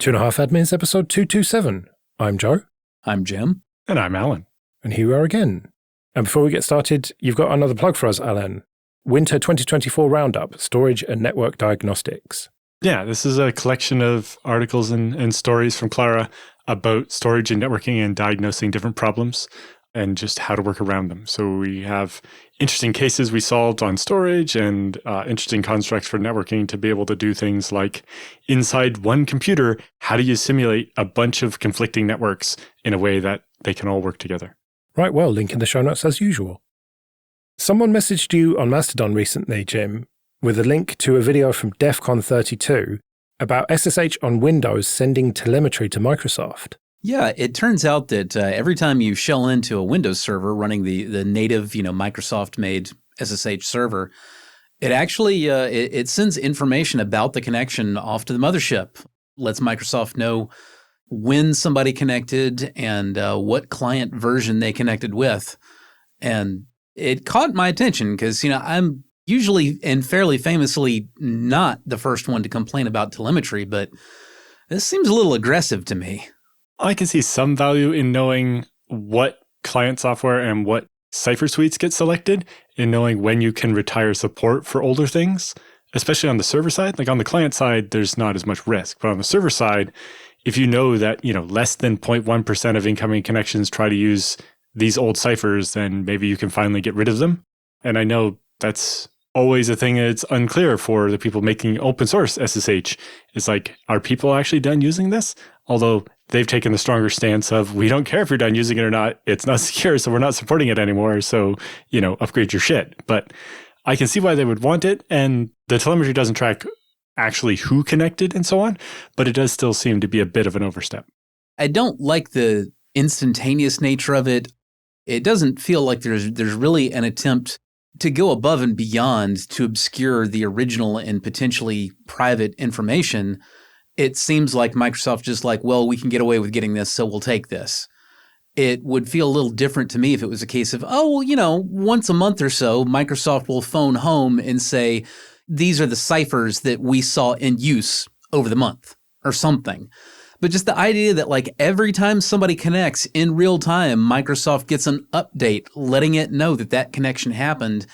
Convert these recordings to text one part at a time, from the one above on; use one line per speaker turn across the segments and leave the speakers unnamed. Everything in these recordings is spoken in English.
2.5 Admins, episode 227. I'm Joe.
I'm Jim.
And I'm Alan.
And here we are again. And before we get started, you've got another plug for us, Alan. Winter 2024 Roundup, Storage and Network Diagnostics.
Yeah, this is a collection of articles and stories from Clara about storage and networking and diagnosing different problems and just how to work around them. So we have interesting cases we solved on storage and interesting constructs for networking to be able to do things like inside one computer, how do you simulate a bunch of conflicting networks in a way that they can all work together?
Right, well, link in the show notes as usual. Someone messaged you on Mastodon recently, Jim, with a link to a video from DEF CON 32 about SSH on Windows sending telemetry to Microsoft.
Yeah, it turns out that every time you shell into a Windows server running the native, Microsoft-made SSH server, it actually it sends information about the connection off to the mothership, lets Microsoft know when somebody connected and what client version they connected with. And it caught my attention because, I'm usually and fairly famously not the first one to complain about telemetry, but this seems a little aggressive to me.
I can see some value in knowing what client software and what cipher suites get selected, in knowing when you can retire support for older things, especially on the server side. Like on the client side, there's not as much risk. But on the server side, if you know that, less than 0.1% of incoming connections try to use these old ciphers, then maybe you can finally get rid of them. And I know that's always a thing that's unclear for the people making open source SSH. It's like, are people actually done using this? Although they've taken the stronger stance of, we don't care if you're done using it or not. It's not secure, so we're not supporting it anymore. So, upgrade your shit. But I can see why they would want it. And the telemetry doesn't track actually who connected and so on, but it does still seem to be a bit of an overstep.
I don't like the instantaneous nature of it. It doesn't feel like there's really an attempt to go above and beyond to obscure the original and potentially private information. It seems like Microsoft just like, well, we can get away with getting this, so we'll take this. It would feel a little different to me if it was a case of, once a month or so, Microsoft will phone home and say, these are the ciphers that we saw in use over the month or something. But just the idea that like every time somebody connects in real time, Microsoft gets an update letting it know that that connection happened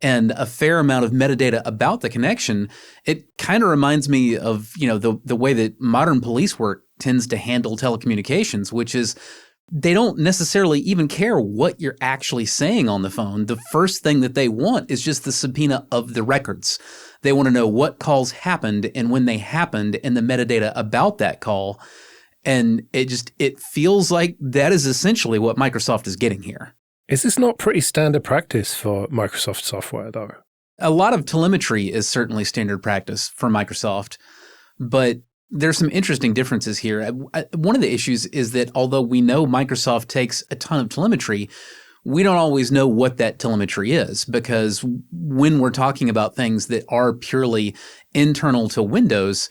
and a fair amount of metadata about the connection, it kind of reminds me of, the way that modern police work tends to handle telecommunications, which is they don't necessarily even care what you're actually saying on the phone. The first thing that they want is just the subpoena of the records. They want to know what calls happened and when they happened and the metadata about that call. And it feels like that is essentially what Microsoft is getting here.
Is this not pretty standard practice for Microsoft software, though?
A lot of telemetry is certainly standard practice for Microsoft, but there's some interesting differences here. One of the issues is that although we know Microsoft takes a ton of telemetry, we don't always know what that telemetry is, because when we're talking about things that are purely internal to Windows,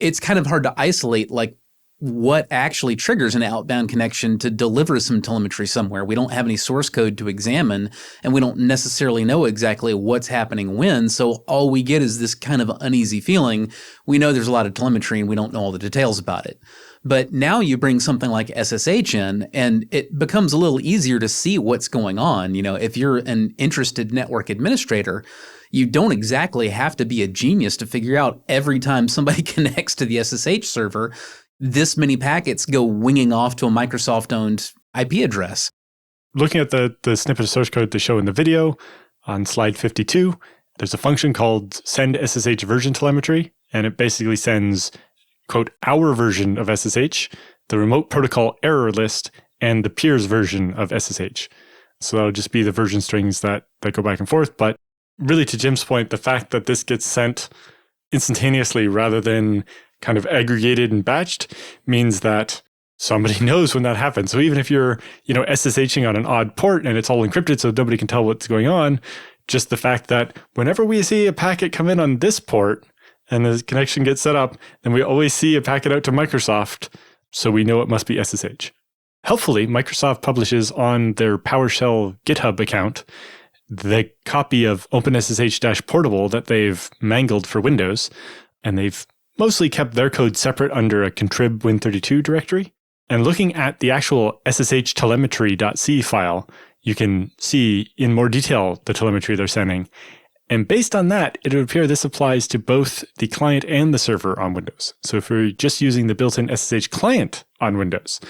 it's kind of hard to isolate like what actually triggers an outbound connection to deliver some telemetry somewhere. We don't have any source code to examine, and we don't necessarily know exactly what's happening when, so all we get is this kind of uneasy feeling. We know there's a lot of telemetry and we don't know all the details about it. But now you bring something like SSH in, and it becomes a little easier to see what's going on. If you're an interested network administrator, you don't exactly have to be a genius to figure out every time somebody connects to the SSH server, this many packets go winging off to a Microsoft-owned IP address.
Looking at the snippet of source code they show in the video on slide 52, there's a function called send SSH version telemetry, and it basically sends, quote, our version of SSH, the remote protocol error list, and the peers version of SSH. So that'll just be the version strings that go back and forth. But really, to Jim's point, the fact that this gets sent instantaneously rather than kind of aggregated and batched means that somebody knows when that happens. So even if you're, SSHing on an odd port and it's all encrypted so nobody can tell what's going on, just the fact that whenever we see a packet come in on this port and the connection gets set up, then we always see a packet out to Microsoft, so we know it must be SSH. Helpfully, Microsoft publishes on their PowerShell GitHub account the copy of OpenSSH-Portable that they've mangled for Windows, and they've mostly kept their code separate under a contrib win32 directory. And looking at the actual sshTelemetry.c file, you can see in more detail the telemetry they're sending. And based on that, it would appear this applies to both the client and the server on Windows. So if you're just using the built-in SSH client on Windows,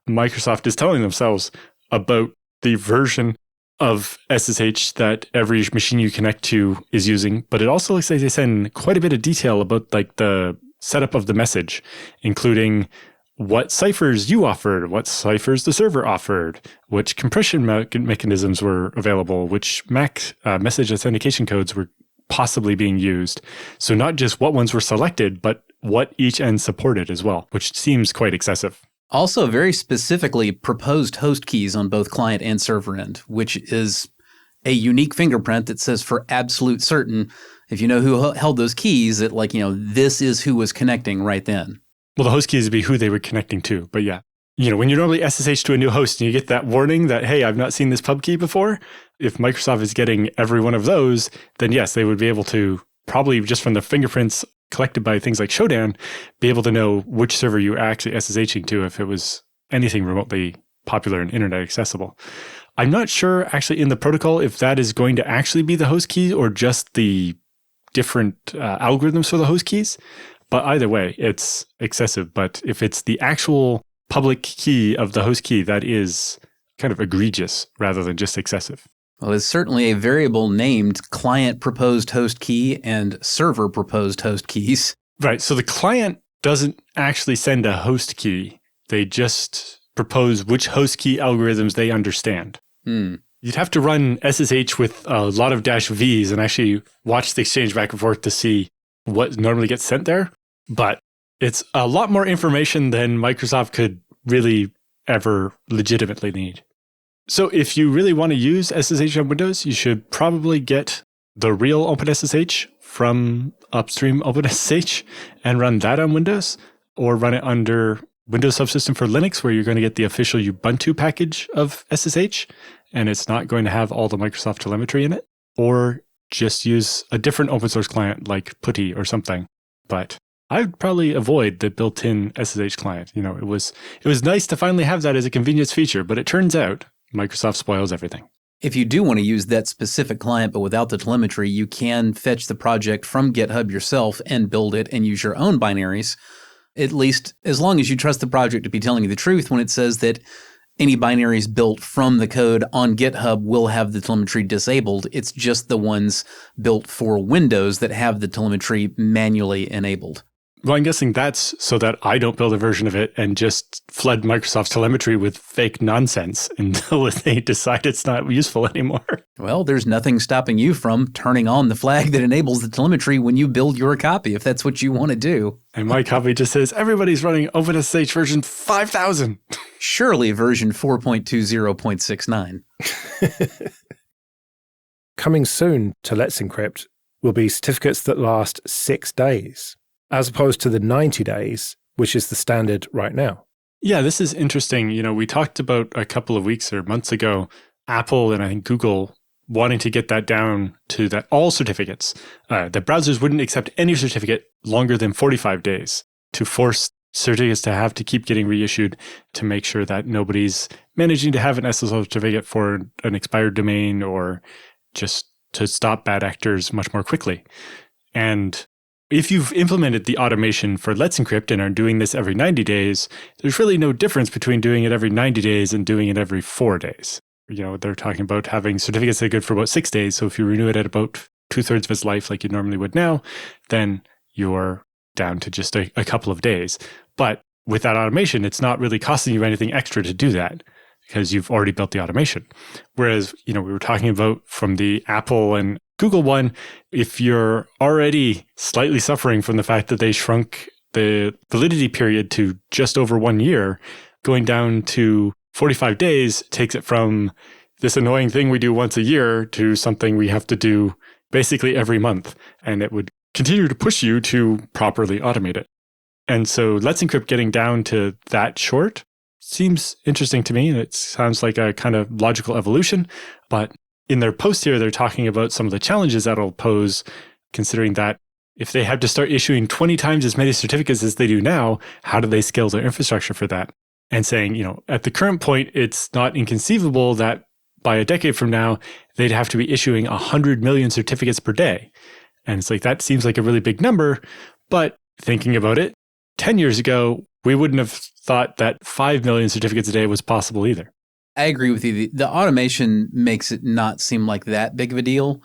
Microsoft is telling themselves about the version of SSH that every machine you connect to is using. But it also looks like they send quite a bit of detail about like the setup of the message, including what ciphers you offered, what ciphers the server offered, which compression mechanisms were available, which MAC message authentication codes were possibly being used. So not just what ones were selected, but what each end supported as well, which seems quite excessive.
Also, very specifically proposed host keys on both client and server end, which is a unique fingerprint that says for absolute certain, if you know who held those keys, that this is who was connecting right then.
Well, the host keys would be who they were connecting to. But yeah, when you normally SSH to a new host and you get that warning that, hey, I've not seen this pub key before, if Microsoft is getting every one of those, then yes, they would be able to probably just from the fingerprints collected by things like Shodan, be able to know which server you are actually SSHing to if it was anything remotely popular and internet accessible. I'm not sure actually in the protocol if that is going to actually be the host key or just the different algorithms for the host keys. But either way, it's excessive. But if it's the actual public key of the host key, that is kind of egregious rather than just excessive.
Well, it's certainly a variable named client proposed host key and server proposed host keys.
Right. So the client doesn't actually send a host key. They just propose which host key algorithms they understand. You'd have to run SSH with a lot of -Vs and actually watch the exchange back and forth to see what normally gets sent there. But it's a lot more information than Microsoft could really ever legitimately need. So if you really want to use SSH on Windows, you should probably get the real OpenSSH from upstream OpenSSH and run that on Windows, or run it under Windows Subsystem for Linux, where you're going to get the official Ubuntu package of SSH, and it's not going to have all the Microsoft telemetry in it, or just use a different open source client like PuTTY or something. But I'd probably avoid the built-in SSH client. It was nice to finally have that as a convenience feature, but it turns out Microsoft spoils everything.
If you do want to use that specific client but without the telemetry, you can fetch the project from GitHub yourself and build it and use your own binaries, at least as long as you trust the project to be telling you the truth when it says that any binaries built from the code on GitHub will have the telemetry disabled. It's just the ones built for Windows that have the telemetry manually enabled.
Well, I'm guessing that's so that I don't build a version of it and just flood Microsoft's telemetry with fake nonsense until they decide it's not useful anymore.
Well, there's nothing stopping you from turning on the flag that enables the telemetry when you build your copy, if that's what you want to do.
And my copy just says, everybody's running OpenSSH version 5000.
Surely version 4.20.69.
Coming soon to Let's Encrypt will be certificates that last 6 days, as opposed to the 90 days, which is the standard right now.
Yeah, this is interesting. We talked about a couple of weeks or months ago, Apple and I think Google wanting to get that down to that all certificates, that browsers wouldn't accept any certificate longer than 45 days to force certificates to have to keep getting reissued to make sure that nobody's managing to have an SSL certificate for an expired domain or just to stop bad actors much more quickly. And if you've implemented the automation for Let's Encrypt and are doing this every 90 days, there's really no difference between doing it every 90 days and doing it every 4 days. They're talking about having certificates that are good for about 6 days. So if you renew it at about 2/3 of its life, like you normally would now, then you're down to just a couple of days. But with that automation, it's not really costing you anything extra to do that because you've already built the automation. Whereas, we were talking about from the Apple and Google one, if you're already slightly suffering from the fact that they shrunk the validity period to just over 1 year, going down to 45 days takes it from this annoying thing we do once a year to something we have to do basically every month. And it would continue to push you to properly automate it. And so Let's Encrypt getting down to that short seems interesting to me. It sounds like a kind of logical evolution, but in their post here, they're talking about some of the challenges that'll pose, considering that If they have to start issuing 20 times as many certificates as they do now, how do they scale their infrastructure for that? And saying, at the current point, it's not inconceivable that by a decade from now, they'd have to be issuing 100 million certificates per day. And it's like, that seems like a really big number. But thinking about it, 10 years ago, we wouldn't have thought that 5 million certificates a day was possible either.
I agree with you. The automation makes it not seem like that big of a deal.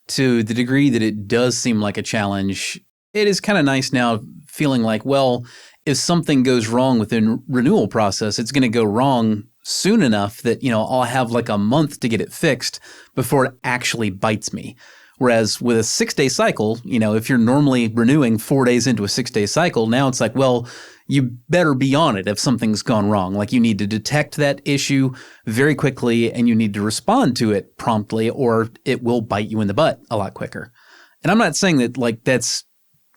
To the degree that it does seem like a challenge, it is kind of nice now feeling like, well, if something goes wrong with the renewal process, it's going to go wrong soon enough that, I'll have like a month to get it fixed before it actually bites me. Whereas with a 6-day cycle, if you're normally renewing 4 days into a 6-day cycle, now it's like, well, you better be on it if something's gone wrong. Like you need to detect that issue very quickly and you need to respond to it promptly or it will bite you in the butt a lot quicker. And I'm not saying that like that's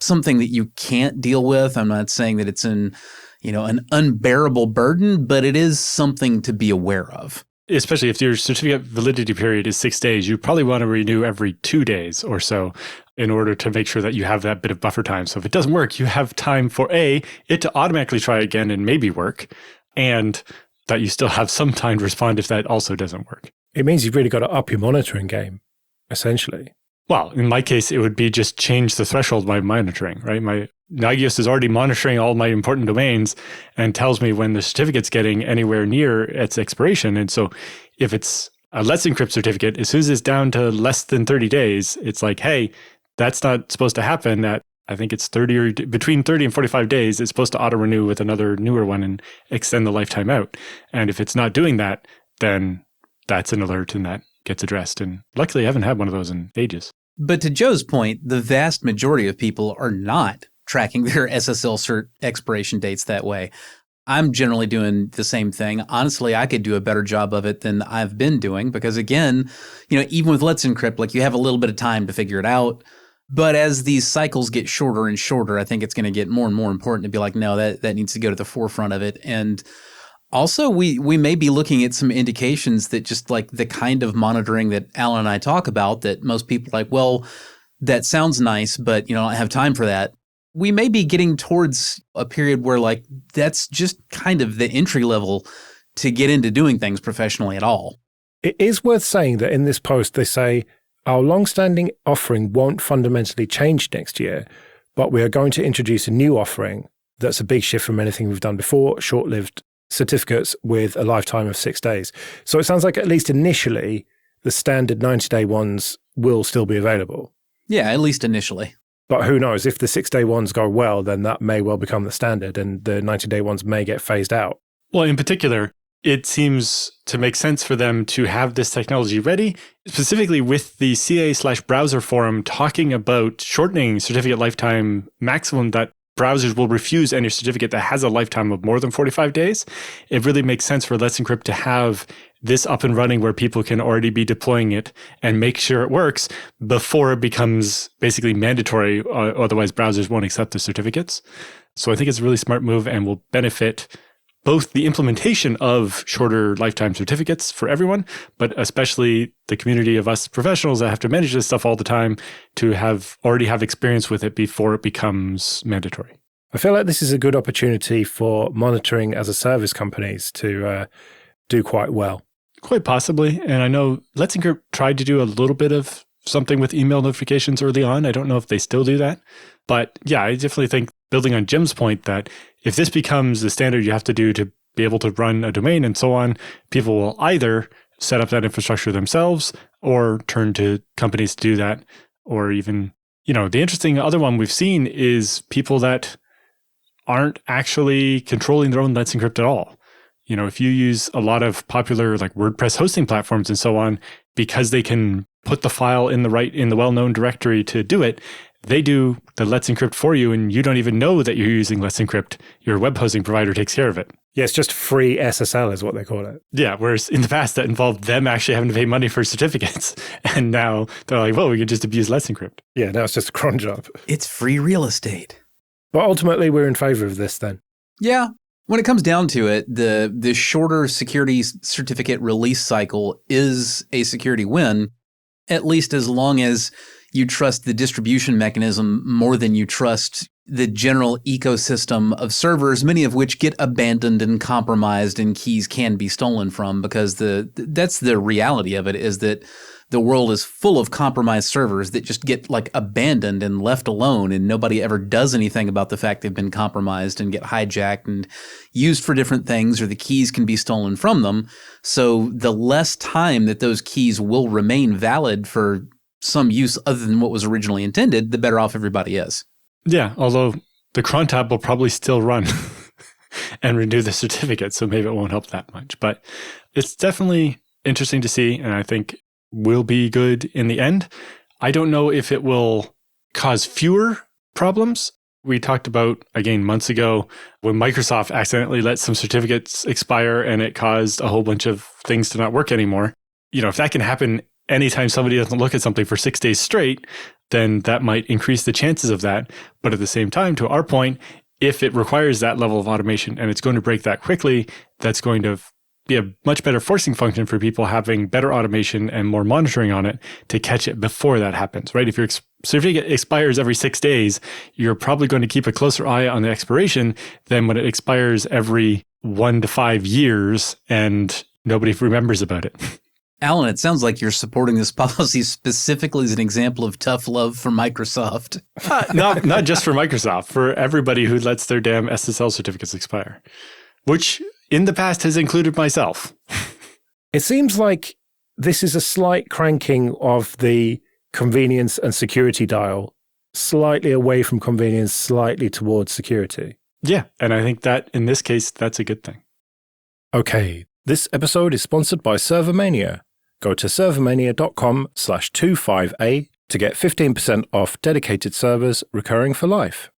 something that you can't deal with. I'm not saying that it's an unbearable burden, but it is something to be aware of.
Especially if your certificate validity period is 6 days, you probably want to renew every 2 days or so in order to make sure that you have that bit of buffer time. So if it doesn't work, you have time for it to automatically try again and maybe work, and that you still have some time to respond if that also doesn't work.
It means you've really got to up your monitoring game, essentially.
Well, in my case, it would be just change the threshold of my monitoring, right? My Nagios is already monitoring all my important domains and tells me when the certificate's getting anywhere near its expiration. And so if it's a Let's Encrypt certificate, as soon as it's down to less than 30 days, it's like, hey, that's not supposed to happen. At I think it's between 30 and 45 days, it's supposed to auto-renew with another newer one and extend the lifetime out. And if it's not doing that, then that's an alert and that gets addressed. And luckily, I haven't had one of those in ages.
But to Joe's point, the vast majority of people are not tracking their SSL cert expiration dates that way. I'm generally doing the same thing. Honestly, I could do a better job of it than I've been doing because, again, even with Let's Encrypt, like you have a little bit of time to figure it out. But as these cycles get shorter and shorter, I think it's going to get more and more important to be like, no, that needs to go to the forefront of it. And also, we may be looking at some indications that just like the kind of monitoring that Alan and I talk about that most people are like, well, that sounds nice, but I don't have time for that. We may be getting towards a period where like that's just kind of the entry level to get into doing things professionally at all.
It is worth saying that in this post, they say, our long-standing offering won't fundamentally change next year, but we are going to introduce a new offering that's a big shift from anything we've done before, short-lived certificates with a lifetime of 6 days. So it sounds like at least initially, the standard 90-day ones will still be available.
Yeah, at least initially.
But who knows, if the 6-day ones go well, then that may well become the standard and the 90-day ones may get phased out.
Well, in particular, it seems to make sense for them to have this technology ready, specifically with the CA/browser forum talking about shortening certificate lifetime maximum that browsers will refuse any certificate that has a lifetime of more than 45 days. It really makes sense for Let's Encrypt to have this up and running where people can already be deploying it and make sure it works before it becomes basically mandatory. Otherwise, browsers won't accept the certificates. So I think it's a really smart move and will benefit both the implementation of shorter lifetime certificates for everyone, but especially the community of us professionals that have to manage this stuff all the time to already have experience with it before it becomes mandatory.
I feel like this is a good opportunity for monitoring as a service companies to do quite well.
Quite possibly. And I know Let's Encrypt tried to do a little bit of something with email notifications early on. I don't know if they still do that. But yeah, I definitely think, building on Jim's point, that if this becomes the standard you have to do to be able to run a domain and so on, people will either set up that infrastructure themselves or turn to companies to do that. Or even, the interesting other one we've seen is people that aren't actually controlling their own Let's Encrypt at all. If you use a lot of popular like WordPress hosting platforms and so on, because they can put the file in the well-known directory to do it, they do the Let's Encrypt for you, and you don't even know that you're using Let's Encrypt. Your web hosting provider takes care of it.
Yeah, it's just free SSL is what they call it.
Yeah, whereas in the past that involved them actually having to pay money for certificates. And now they're like, well, we could just abuse Let's Encrypt.
Yeah, now it's just a cron job.
It's free real estate.
But ultimately, we're in favor of this then.
Yeah. When it comes down to it, the shorter security certificate release cycle is a security win, at least as long as you trust the distribution mechanism more than you trust the general ecosystem of servers, many of which get abandoned and compromised and keys can be stolen from, because that's the reality of it, is that the world is full of compromised servers that just get like abandoned and left alone, and nobody ever does anything about the fact they've been compromised and get hijacked and used for different things, or the keys can be stolen from them. So the less time that those keys will remain valid for some use other than what was originally intended, the better off everybody is.
Yeah, although the cron tab will probably still run and renew the certificate, so maybe it won't help that much. But it's definitely interesting to see, and I think will be good in the end. I don't know if it will cause fewer problems. We talked about, again, months ago, when Microsoft accidentally let some certificates expire and it caused a whole bunch of things to not work anymore. If that can happen anytime somebody doesn't look at something for 6 days straight, then that might increase the chances of that. But at the same time, to our point, if it requires that level of automation and it's going to break that quickly, that's going to be a much better forcing function for people having better automation and more monitoring on it to catch it before that happens, right? If your certificate expires every 6 days, you're probably going to keep a closer eye on the expiration than when it expires every 1 to 5 years and nobody remembers about it.
Alan, it sounds like you're supporting this policy specifically as an example of tough love for Microsoft.
Not just for Microsoft, for everybody who lets their damn SSL certificates expire, which in the past has included myself.
It seems like this is a slight cranking of the convenience and security dial, slightly away from convenience, slightly towards security.
Yeah, and I think that in this case, that's a good thing.
Okay, this episode is sponsored by ServerMania. Go to servermania.com/25A to get 15% off dedicated servers recurring for life.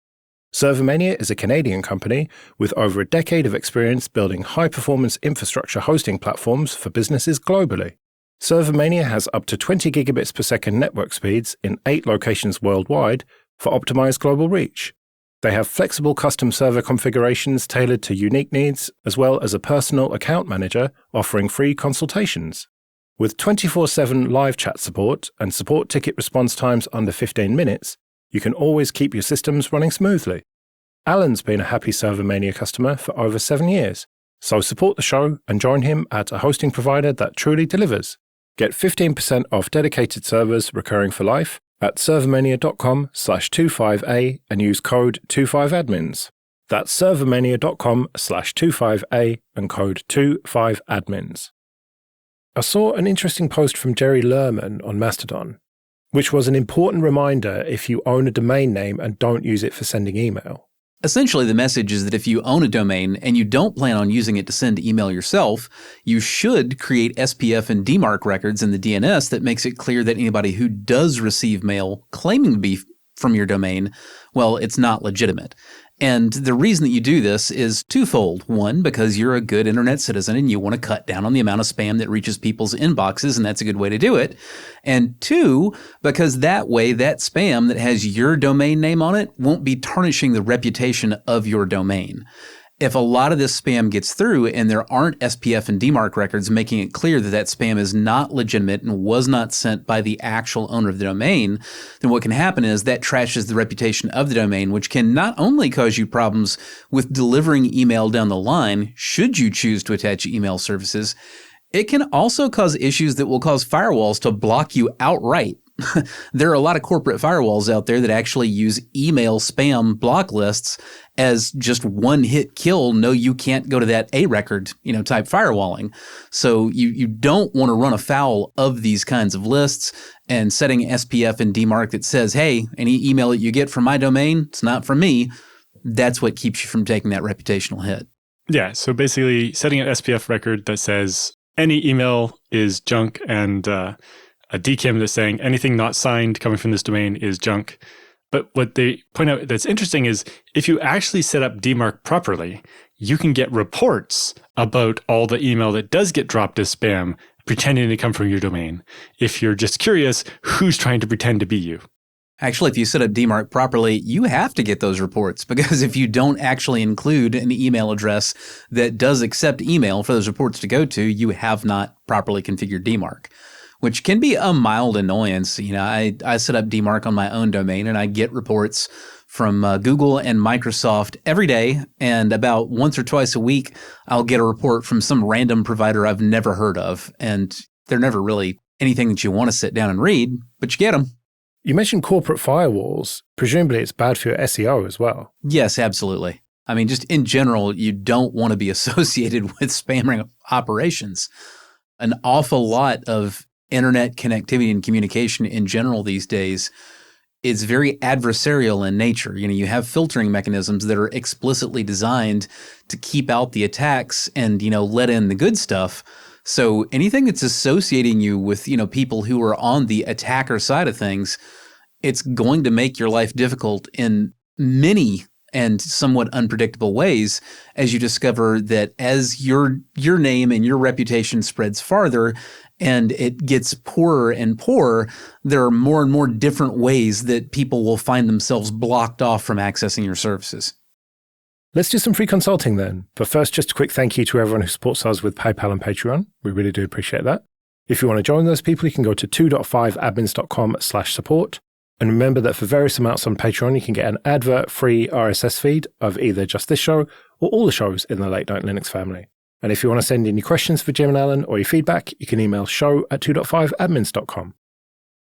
ServerMania is a Canadian company with over a decade of experience building high-performance infrastructure hosting platforms for businesses globally. ServerMania has up to 20 gigabits per second network speeds in 8 locations worldwide for optimized global reach. They have flexible custom server configurations tailored to unique needs, as well as a personal account manager offering free consultations. With 24/7 live chat support and support ticket response times under 15 minutes, you can always keep your systems running smoothly. Alan's been a happy ServerMania customer for over 7 years, so support the show and join him at a hosting provider that truly delivers. Get 15% off dedicated servers recurring for life at servermania.com/25A and use code 25admins. That's servermania.com/25A and code 25admins. I saw an interesting post from Jerry Lerman on Mastodon, which was an important reminder if you own a domain name and don't use it for sending email.
Essentially, the message is that if you own a domain and you don't plan on using it to send email yourself, you should create SPF and DMARC records in the DNS that makes it clear that anybody who does receive mail claiming to be from your domain, well, it's not legitimate. And the reason that you do this is twofold. One, because you're a good internet citizen and you want to cut down on the amount of spam that reaches people's inboxes, and that's a good way to do it. And two, because that way that spam that has your domain name on it won't be tarnishing the reputation of your domain. If a lot of this spam gets through and there aren't SPF and DMARC records making it clear that that spam is not legitimate and was not sent by the actual owner of the domain, then what can happen is that trashes the reputation of the domain, which can not only cause you problems with delivering email down the line, should you choose to attach email services, it can also cause issues that will cause firewalls to block you outright. There are a lot of corporate firewalls out there that actually use email spam block lists as just one-hit kill. No, you can't go to that A record, type firewalling. So you don't want to run afoul of these kinds of lists, and setting SPF and DMARC that says, hey, any email that you get from my domain, it's not from me. That's what keeps you from taking that reputational hit.
Yeah. So basically setting an SPF record that says any email is junk, and a DKIM that's saying anything not signed coming from this domain is junk. But what they point out that's interesting is if you actually set up DMARC properly, you can get reports about all the email that does get dropped as spam, pretending to come from your domain. If you're just curious, who's trying to pretend to be you?
Actually, if you set up DMARC properly, you have to get those reports, because if you don't actually include an email address that does accept email for those reports to go to, you have not properly configured DMARC. which can be a mild annoyance. I set up DMARC on my own domain, and I get reports from Google and Microsoft every day, and about once or twice a week, I'll get a report from some random provider I've never heard of, and they're never really anything that you want to sit down and read, but you get them.
You mentioned corporate firewalls. Presumably it's bad for your SEO as well.
Yes, absolutely. I mean, just in general, you don't want to be associated with spamming operations. An awful lot of internet connectivity and communication in general these days is very adversarial in nature. You have filtering mechanisms that are explicitly designed to keep out the attacks and, let in the good stuff. So anything that's associating you with, people who are on the attacker side of things, it's going to make your life difficult in many and somewhat unpredictable ways as you discover that as your name and your reputation spreads farther and it gets poorer and poorer, there are more and more different ways that people will find themselves blocked off from accessing your services.
Let's do some free consulting then. But first, just a quick thank you to everyone who supports us with PayPal and Patreon. We really do appreciate that. If you want to join those people, you can go to 2.5admins.com/support. And remember that for various amounts on Patreon, you can get an advert-free RSS feed of either just this show or all the shows in the Late Night Linux family. And if you want to send in your questions for Jim and Alan or your feedback, you can email show@2.5admins.com.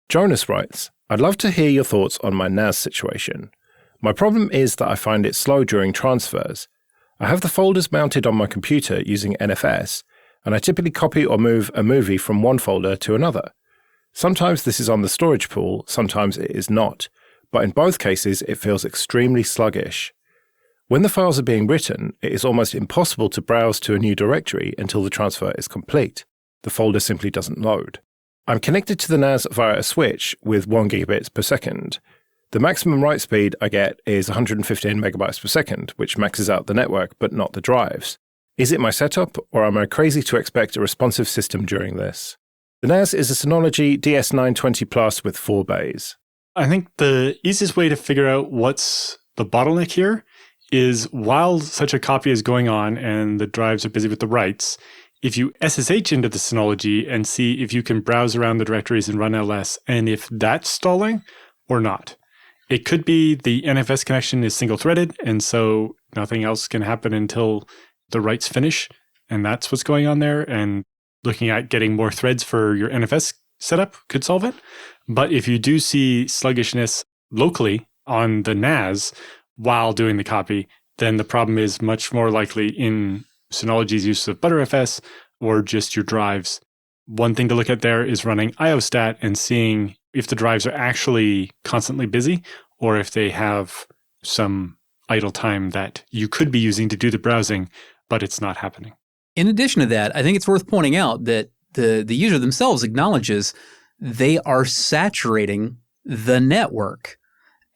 Jonas writes, I'd love to hear your thoughts on my NAS situation. My problem is that I find it slow during transfers. I have the folders mounted on my computer using NFS, and I typically copy or move a movie from one folder to another. Sometimes this is on the storage pool, sometimes it is not, but in both cases it feels extremely sluggish. When the files are being written, it is almost impossible to browse to a new directory until the transfer is complete. The folder simply doesn't load. I'm connected to the NAS via a switch with 1 gigabits per second. The maximum write speed I get is 115 megabytes per second, which maxes out the network but not the drives. Is it my setup, or am I crazy to expect a responsive system during this? The NAS is a Synology DS920 Plus with 4 bays.
I think the easiest way to figure out what's the bottleneck here is while such a copy is going on and the drives are busy with the writes, if you SSH into the Synology and see if you can browse around the directories and run ls, and if that's stalling or not. It could be the NFS connection is single-threaded, and so nothing else can happen until the writes finish, and that's what's going on there, and looking at getting more threads for your NFS setup could solve it. But if you do see sluggishness locally on the NAS while doing the copy, then the problem is much more likely in Synology's use of ButterFS or just your drives. One thing to look at there is running IOStat and seeing if the drives are actually constantly busy or if they have some idle time that you could be using to do the browsing, but it's not happening.
In addition to that, I think it's worth pointing out that the user themselves acknowledges they are saturating the network.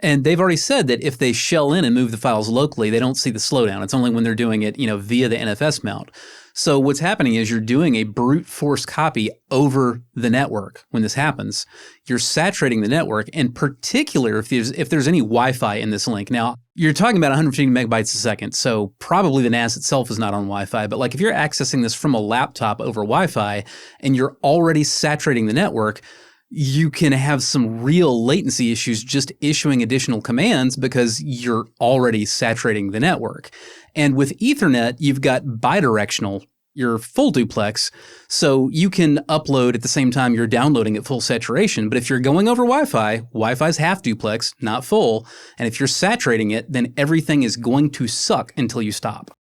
And they've already said that if they shell in and move the files locally, they don't see the slowdown. It's only when they're doing it, via the NFS mount. So what's happening is you're doing a brute force copy over the network. When this happens, you're saturating the network, in particular if there's any Wi-Fi in this link. Now, you're talking about 115 megabytes a second, so probably the NAS itself is not on Wi-Fi, but like if you're accessing this from a laptop over Wi-Fi and you're already saturating the network, you can have some real latency issues just issuing additional commands because you're already saturating the network. And with Ethernet, you've got bidirectional, your full duplex, so you can upload at the same time you're downloading at full saturation. But if you're going over Wi-Fi, Wi-Fi's half duplex, not full, and if you're saturating it, then everything is going to suck until you stop.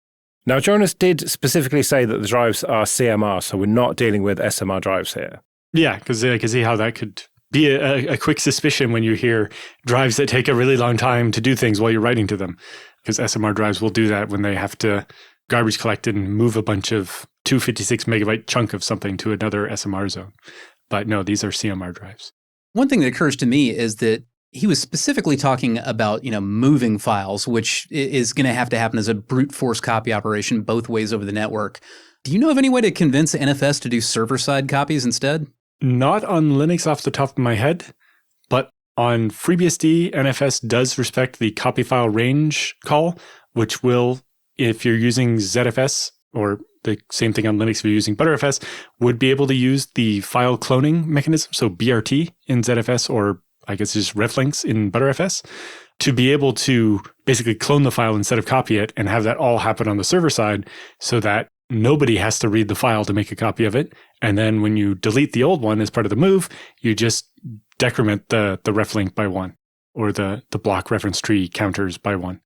Now, Jonas did specifically say that the drives are CMR, so we're not dealing with SMR drives here.
Yeah, because I can see how that could be a quick suspicion when you hear drives that take a really long time to do things while you're writing to them. Because SMR drives will do that when they have to garbage collect and move a bunch of 256 megabyte chunk of something to another SMR zone. But no, these are CMR drives.
One thing that occurs to me is that he was specifically talking about, moving files, which is going to happen as a brute force copy operation both ways over the network. Do you know of any way to convince NFS to do server-side copies instead?
Not on Linux off the top of my head, but on FreeBSD, NFS does respect the copy file range call, which will, if you're using ZFS or the same thing on Linux if you're using Btrfs, would be able to use the file cloning mechanism, so BRT in ZFS, or I guess just reflinks in Btrfs, to be able to basically clone the file instead of copy it and have that all happen on the server side so that nobody has to read the file to make a copy of it. And then when you delete the old one as part of the move, you just decrement the reflink by 1, or the block reference tree counters by 1.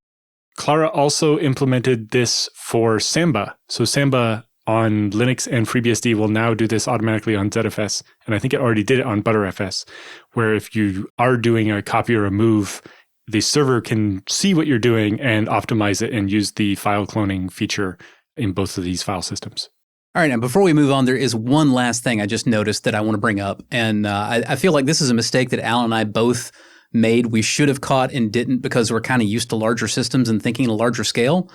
Clara also implemented this for Samba. So Samba on Linux and FreeBSD will now do this automatically on ZFS. And I think it already did it on Btrfs, where if you are doing a copy or a move, the server can see what you're doing and optimize it and use the file cloning feature in both of these file systems.
All right, now before we move on, there is one last thing I just noticed that I want to bring up. And I feel like this is a mistake that Alan and I both made. We should have caught and didn't because we're kind of used to larger systems and thinking at a larger scale.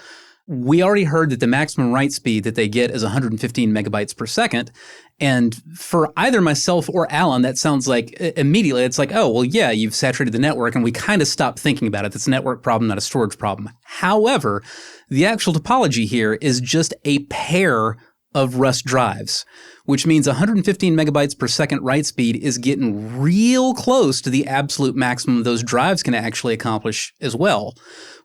We already heard that the maximum write speed that they get is 115 megabytes per second. And for either myself or Alan, that sounds like immediately it's like, oh, well, yeah, you've saturated the network. And we kind of stopped thinking about it. That's a network problem, not a storage problem. However, the actual topology here is just a pair of Rust drives, which means 115 megabytes per second write speed is getting real close to the absolute maximum those drives can actually accomplish as well.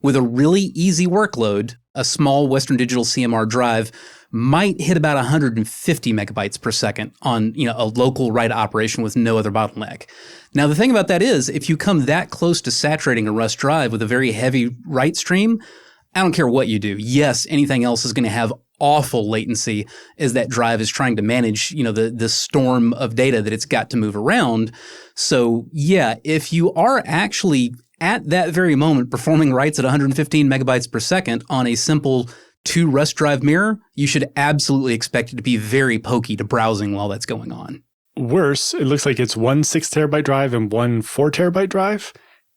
With a really easy workload, a small Western Digital CMR drive might hit about 150 megabytes per second on a local write operation with no other bottleneck. Now, the thing about that is, if you come that close to saturating a Rust drive with a very heavy write stream, I don't care what you do. Yes, anything else is going to have awful latency as that drive is trying to manage, the storm of data that it's got to move around. So yeah, if you are actually at that very moment performing writes at 115 megabytes per second on a simple 2 Rust drive mirror, you should absolutely expect it to be very pokey to browsing while that's going on.
Worse, it looks like it's 1 6 terabyte drive and 1 4 terabyte drive.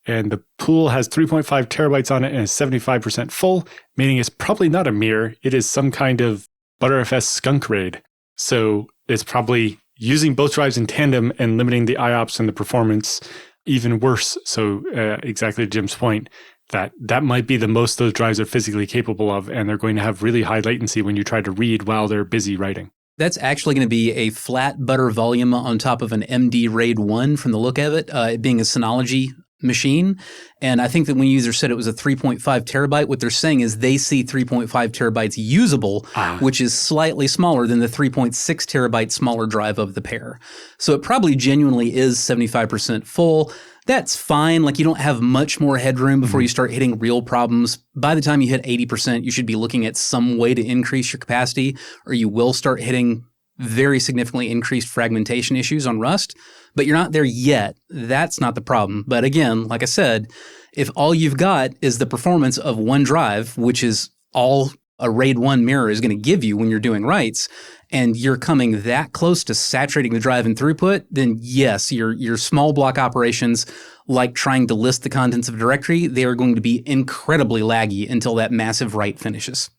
And the pool has 3.5 terabytes on it and is 75% full, meaning it's probably not a mirror. It is some kind of Btrfs skunk raid. So it's probably using both drives in tandem and limiting the IOPS and the performance even worse. So exactly to Jim's point, that might be the most those drives are physically capable of, and they're going to have really high latency when you try to read while they're busy writing.
That's actually going to be a flat butter volume on top of an MD RAID 1 from the look of it, it being a Synology machine. And I think that when the user said it was a 3.5 terabyte, what they're saying is they see 3.5 terabytes usable, which is slightly smaller than the 3.6 terabyte smaller drive of the pair. So it probably genuinely is 75% full. That's fine. Like, you don't have much more headroom before you start hitting real problems. By the time you hit 80%, you should be looking at some way to increase your capacity, or you will start hitting very significantly increased fragmentation issues on Rust, but you're not there yet. That's not the problem. But again, like I said, if all you've got is the performance of one drive, which is all a RAID 1 mirror is going to give you when you're doing writes, and you're coming that close to saturating the drive in throughput, then yes, your small block operations, like trying to list the contents of a directory, they are going to be incredibly laggy until that massive write finishes.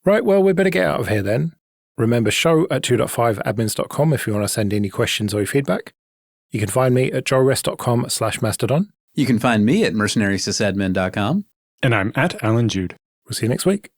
Right, well, we better get out of here then. Remember, show@2.5admins.com if you want to send any questions or your feedback. You can find me at joerest.com/mastodon.
You can find me at mercenaryssysadmin.com.
And I'm at Alan Jude.
We'll see you next week.